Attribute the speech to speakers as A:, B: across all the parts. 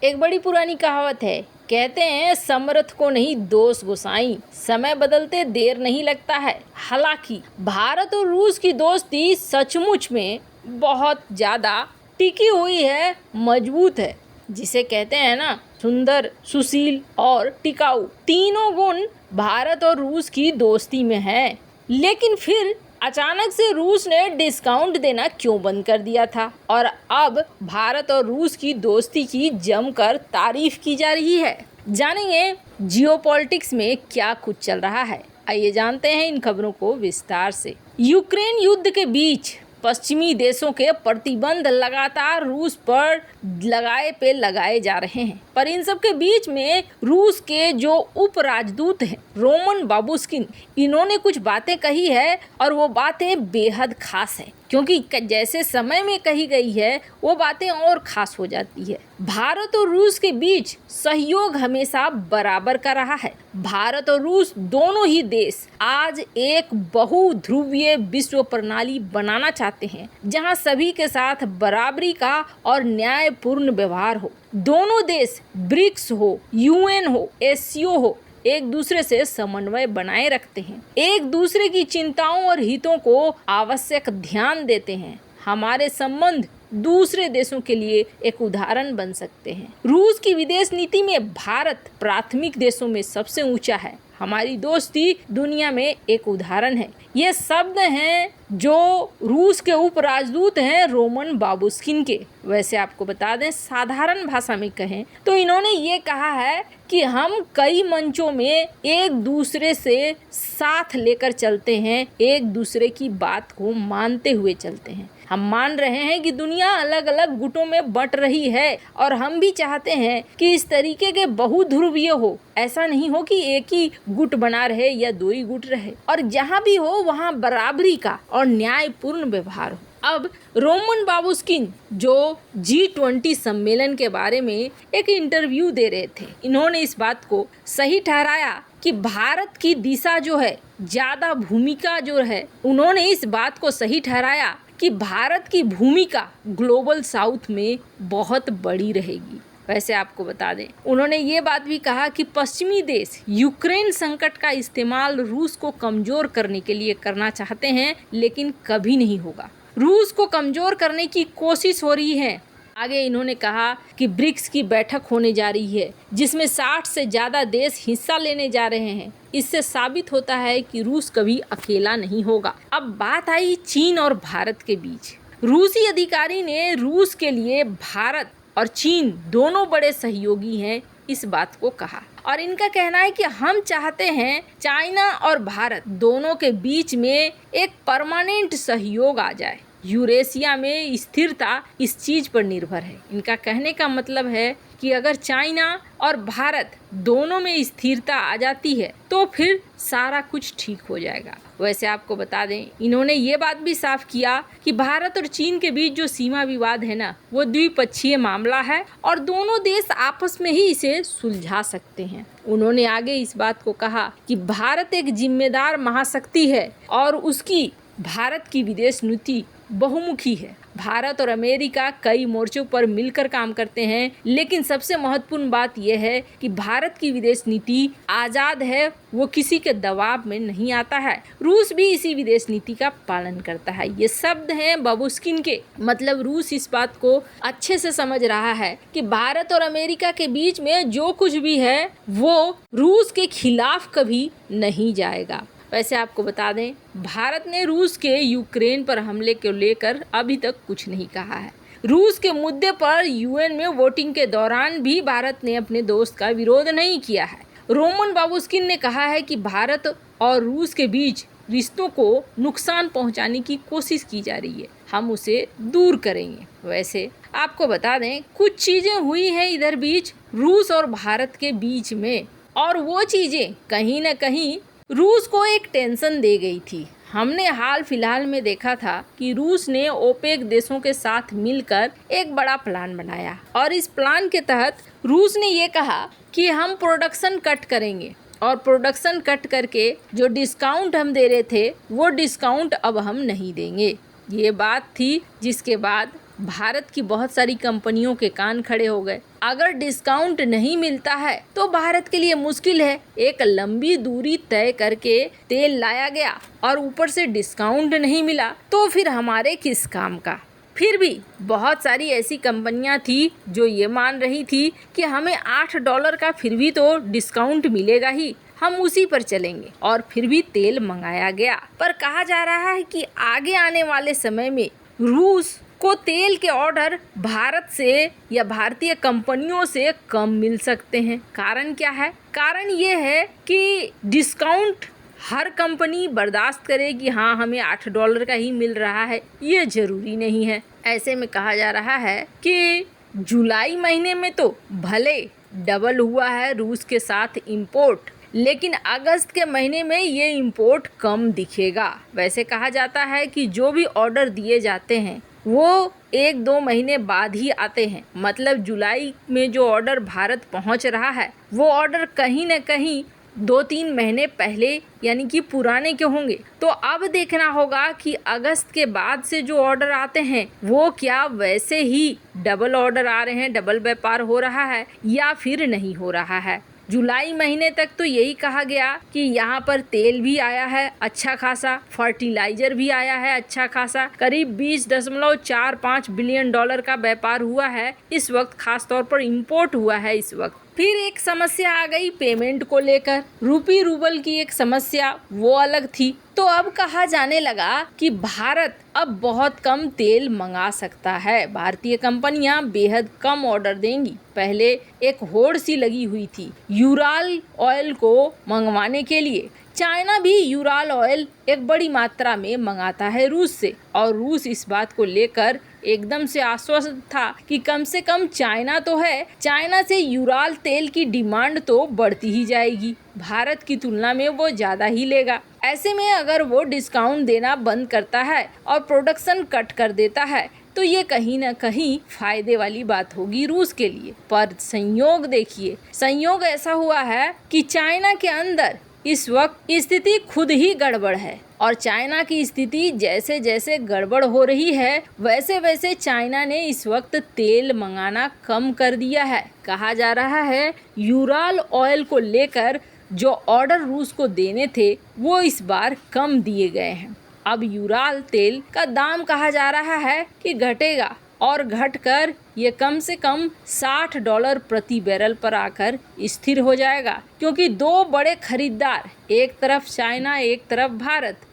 A: एक बड़ी पुरानी कहावत है, कहते हैं समर्थ को नहीं दोष गोसाई, समय बदलते देर नहीं लगता है। हालांकि भारत और रूस की दोस्ती सचमुच में बहुत ज़्यादा टिकी हुई है, मजबूत है। जिसे कहते हैं ना, सुंदर, सुशील और टिकाऊ, तीनों गुण भारत और रूस की दोस्ती में है। लेकिन फिर अचानक से रूस ने डिस्काउंट देना क्यों बंद कर दिया था और अब भारत और रूस की दोस्ती की जमकर तारीफ की जा रही है। जानेंगे जियोपॉलिटिक्स में क्या कुछ चल रहा है। आइए जानते हैं इन खबरों को विस्तार से। यूक्रेन युद्ध के बीच पश्चिमी देशों के प्रतिबंध लगातार रूस पर लगाए जा रहे हैं, पर इन सब के बीच में रूस के जो उप राजदूत हैं रोमन बाबुस्किन, इन्होंने कुछ बातें कही है और वो बातें बेहद खास है, क्योंकि जैसे समय में कही गई है वो बातें और खास हो जाती है। भारत और रूस के बीच सहयोग हमेशा बराबर का रहा है। भारत और रूस दोनों ही देश आज एक बहुध्रुवीय विश्व प्रणाली बनाना चाहते हैं, जहां सभी के साथ बराबरी का और न्यायपूर्ण व्यवहार हो। दोनों देश ब्रिक्स हो, यूएन हो, एससीओ हो, एक दूसरे से समन्वय बनाए रखते हैं, एक दूसरे की चिंताओं और हितों को आवश्यक ध्यान देते हैं। हमारे संबंध दूसरे देशों के लिए एक उदाहरण बन सकते हैं। रूस की विदेश नीति में भारत प्राथमिक देशों में सबसे ऊंचा है। हमारी दोस्ती दुनिया में एक उदाहरण है। ये शब्द हैं जो रूस के उप राजदूत हैं रोमन बाबुस्किन के। वैसे आपको बता दें, साधारण भाषा में कहें तो इन्होंने ये कहा है कि हम कई मंचों में एक दूसरे से साथ लेकर चलते हैं, एक दूसरे की बात को मानते हुए चलते हैं। हम मान रहे हैं कि दुनिया अलग अलग गुटों में बंट रही है और हम भी चाहते हैं कि इस तरीके के बहुध्रुवीय हो। ऐसा नहीं हो कि एक ही गुट बना रहे या दो ही गुट रहे, और जहाँ भी हो वहाँ बराबरी का और न्यायपूर्ण व्यवहार हो। अब रोमन बाबुस्किन जो G20 सम्मेलन के बारे में एक इंटरव्यू दे रहे थे, इन्होंने इस बात को सही ठहराया कि भारत की दिशा जो है, ज़्यादा भूमिका जो है, उन्होंने इस बात को सही ठहराया कि भारत की भूमिका ग्लोबल साउथ में बहुत बड़ी रहेगी। वैसे आपको बता दें, उन्होंने ये बात भी कहा कि पश्चिमी देश यूक्रेन संकट का इस्तेमाल रूस को कमज़ोर करने के लिए करना चाहते हैं, लेकिन कभी नहीं होगा। रूस को कमज़ोर करने की कोशिश हो रही है। आगे इन्होंने कहा कि ब्रिक्स की बैठक होने जा रही है, जिसमें 60 से ज़्यादा देश हिस्सा लेने जा रहे हैं। इससे साबित होता है कि रूस कभी अकेला नहीं होगा। अब बात आई चीन और भारत के बीच। रूसी अधिकारी ने रूस के लिए भारत और चीन दोनों बड़े सहयोगी हैं इस बात को कहा, और इनका कहना है कि हम चाहते हैं चाइना और भारत दोनों के बीच में एक परमानेंट सहयोग आ जाए। यूरेशिया में स्थिरता इस चीज़ पर निर्भर है। इनका कहने का मतलब है कि अगर चाइना और भारत दोनों में स्थिरता आ जाती है तो फिर सारा कुछ ठीक हो जाएगा। वैसे आपको बता दें, इन्होंने ये बात भी साफ किया कि भारत और चीन के बीच जो सीमा विवाद है ना, वो द्विपक्षीय मामला है और दोनों देश आपस में ही इसे सुलझा सकते हैं। उन्होंने आगे इस बात को कहा कि भारत एक जिम्मेदार महाशक्ति है और उसकी भारत की विदेश नीति बहुमुखी है। भारत और अमेरिका कई मोर्चों पर मिलकर काम करते हैं, लेकिन सबसे महत्वपूर्ण बात यह है कि भारत की विदेश नीति आज़ाद है, वो किसी के दबाव में नहीं आता है। रूस भी इसी विदेश नीति का पालन करता है। ये शब्द हैं बाबुस्किन के। मतलब रूस इस बात को अच्छे से समझ रहा है कि भारत और अमेरिका के बीच में जो कुछ भी है वो रूस के खिलाफ कभी नहीं जाएगा। वैसे आपको बता दें, भारत ने रूस के यूक्रेन पर हमले को लेकर अभी तक कुछ नहीं कहा है। रूस के मुद्दे पर यूएन में वोटिंग के दौरान भी भारत ने अपने दोस्त का विरोध नहीं किया है। रोमन बाबुस्किन ने कहा है कि भारत और रूस के बीच रिश्तों को नुकसान पहुंचाने की कोशिश की जा रही है, हम उसे दूर करेंगे। वैसे आपको बता दें, कुछ चीज़ें हुई हैं इधर बीच रूस और भारत के बीच में, और वो चीज़ें कहीं ना कहीं रूस को एक टेंशन दे गई थी। हमने हाल फिलहाल में देखा था कि रूस ने ओपेक देशों के साथ मिलकर एक बड़ा प्लान बनाया, और इस प्लान के तहत रूस ने ये कहा कि हम प्रोडक्शन कट करेंगे, और प्रोडक्शन कट करके जो डिस्काउंट हम दे रहे थे वो डिस्काउंट अब हम नहीं देंगे। ये बात थी, जिसके बाद भारत की बहुत सारी कंपनियों के कान खड़े हो गए। अगर डिस्काउंट नहीं मिलता है तो भारत के लिए मुश्किल है। एक लंबी दूरी तय करके तेल लाया गया और ऊपर से डिस्काउंट नहीं मिला तो फिर हमारे किस काम का। फिर भी बहुत सारी ऐसी कंपनियां थी जो ये मान रही थी कि हमें $8 का फिर भी तो डिस्काउंट मिलेगा ही, हम उसी पर चलेंगे, और फिर भी तेल मंगाया गया। पर कहा जा रहा है कि आगे आने वाले समय में रूस को तेल के ऑर्डर भारत से या भारतीय कंपनियों से कम मिल सकते हैं। कारण क्या है? कारण ये है कि डिस्काउंट हर कंपनी बर्दाश्त करे कि हाँ हमें $8 का ही मिल रहा है, ये जरूरी नहीं है। ऐसे में कहा जा रहा है कि जुलाई महीने में तो भले डबल हुआ है रूस के साथ इंपोर्ट, लेकिन अगस्त के महीने में ये इंपोर्ट कम दिखेगा। वैसे कहा जाता है कि जो भी ऑर्डर दिए जाते हैं वो 1-2 महीने बाद ही आते हैं। मतलब जुलाई में जो ऑर्डर भारत पहुंच रहा है वो ऑर्डर कहीं न कहीं 2-3 महीने पहले यानी कि पुराने के होंगे। तो अब देखना होगा कि अगस्त के बाद से जो ऑर्डर आते हैं वो क्या वैसे ही डबल ऑर्डर आ रहे हैं, डबल व्यापार हो रहा है या फिर नहीं हो रहा है। जुलाई महीने तक तो यही कहा गया कि यहाँ पर तेल भी आया है अच्छा खासा, फर्टिलाइजर भी आया है अच्छा खासा, करीब $20.45 बिलियन का व्यापार हुआ है इस वक्त, खास तौर पर इंपोर्ट हुआ है इस वक्त। फिर एक समस्या आ गई पेमेंट को लेकर, रूपी रूबल की एक समस्या वो अलग थी। तो अब कहा जाने लगा कि भारत अब बहुत कम तेल मंगा सकता है, भारतीय कंपनियां बेहद कम ऑर्डर देंगी। पहले एक होड़ सी लगी हुई थी यूराल ऑयल को मंगवाने के लिए। चाइना भी यूराल ऑयल एक बड़ी मात्रा में मंगाता है रूस से, और रूस इस बात को लेकर एकदम से आश्वस्त था कि कम से कम चाइना तो है, चाइना से यूराल तेल की डिमांड तो बढ़ती ही जाएगी, भारत की तुलना में वो ज़्यादा ही लेगा। ऐसे में अगर वो डिस्काउंट देना बंद करता है और प्रोडक्शन कट कर देता है तो ये कहीं ना कहीं फायदे वाली बात होगी रूस के लिए। पर संयोग देखिए, संयोग ऐसा हुआ है कि चाइना के अंदर इस वक्त स्थिति खुद ही गड़बड़ है, और चाइना की स्थिति जैसे जैसे गड़बड़ हो रही है वैसे वैसे चाइना ने इस वक्त तेल मंगाना कम कर दिया है। कहा जा रहा है यूराल ऑयल को लेकर जो ऑर्डर रूस को देने थे वो इस बार कम दिए गए हैं। अब यूराल तेल का दाम कहा जा रहा है कि घटेगा, और घटकर ये कम से कम $60 प्रति बैरल पर आकर स्थिर हो जाएगा, क्योंकि दो बड़े खरीदार, एक तरफ चाइना एक तरफ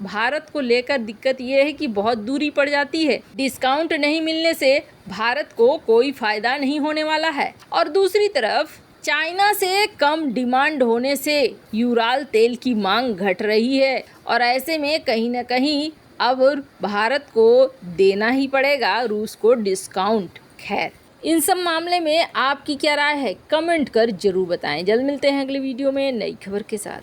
A: भारत को लेकर दिक्कत ये है कि बहुत दूरी पड़ जाती है, डिस्काउंट नहीं मिलने से भारत को कोई फायदा नहीं होने वाला है, और दूसरी तरफ चाइना से कम डिमांड होने से यूराल तेल की मांग घट रही है, और ऐसे में कहीं न कहीं अब भारत को देना ही पड़ेगा रूस को डिस्काउंट। खैर, इन सब मामले में आपकी क्या राय है, कमेंट कर जरूर बताएं। जल्द मिलते हैं अगले वीडियो में नई खबर के साथ।